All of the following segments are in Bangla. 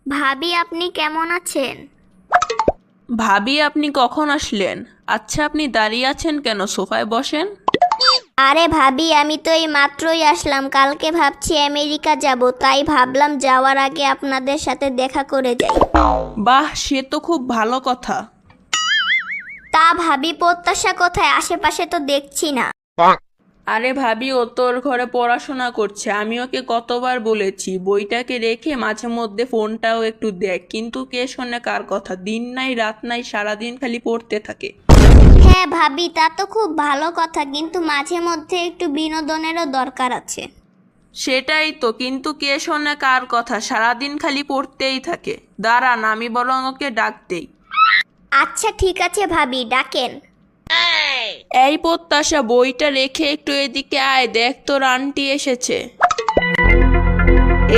ভাবি আপনি কেমন আছেন? ভাবি আপনি কখন আসলেন? আচ্ছা আপনি দাঁড়িয়ে আছেন কেন? সোফায় বসেন। আরে ভাবি আমি তো এই মাত্রই আসলাম, কালকে ভাবছি আমেরিকা যাব, তাই ভাবলাম যাওয়ার আগে আপনাদের সাথে দেখা করে যাই। বাহ, সে তো খুব ভালো কথা। তা ভাবি প্রত্যাশা কোথায়? আশেপাশে তো দেখছি না। আরে ভাবি, ও তোর ঘরে পড়াশোনা করছে। আমি ওকে কতবার বলেছি বইটাকে রেখে মাঝে মধ্যে ফোনটাও একটু দেখ, কিন্তু কে শোনে কার কথা? দিন নাই রাত নাই, সারাদিন খালি পড়তে থাকে। হ্যাঁ ভাবি, তা তো খুব ভালো কথা, কিন্তু মাঝে মধ্যে একটু বিনোদনেরও দরকার আছে। সেটাই তো, কিন্তু কে শোনে কার কথা? সারাদিন খালি পড়তেই থাকে। দাঁড়ান, আমি বরং ওকে ডাক দেই। আচ্ছা ঠিক আছে ভাবি, ডাকেন। এই প্রত্যাশা, বইটা রেখে একটু এদিকে আয়, দেখ তোর আন্টি এসেছে।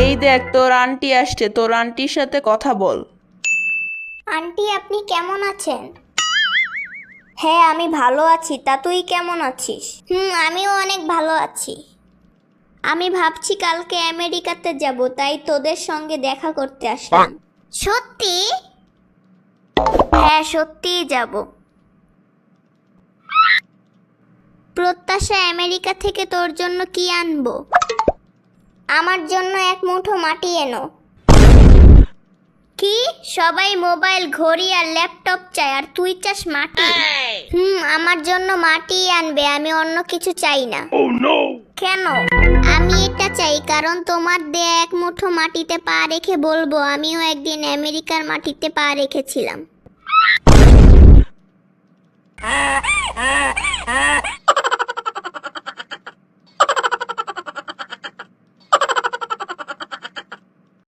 এই দেখ তোর আন্টি আসছে, তোর আন্টির সাথে কথা বল। আন্টি আপনি কেমন আছেন? হ্যাঁ আমি ভালো আছি, তা তুই কেমন আছিস? আমিও অনেক ভালো আছি। আমি ভাবছি কালকে আমেরিকাতে যাব, তাই তোদের সঙ্গে দেখা করতে আসলাম। সত্যি? হ্যাঁ সত্যিই যাব। প্রত্যাশা, আমেরিকা থেকে তোর জন্য কি আনবো? আমার জন্য এক মুঠো মাটি এনো। কি? সবাই মোবাইল, ঘড়ি আর ল্যাপটপ চায়, আর তুই চাস মাটি? আমার জন্য মাটি আনবে, আমি অন্য কিছু চাই না। কেন? আমি এটা চাই কারণ তোমার দেয়া এক মুঠো মাটিতে পা রেখে বলবো আমিও একদিন আমেরিকার মাটিতে পা রেখেছিলাম।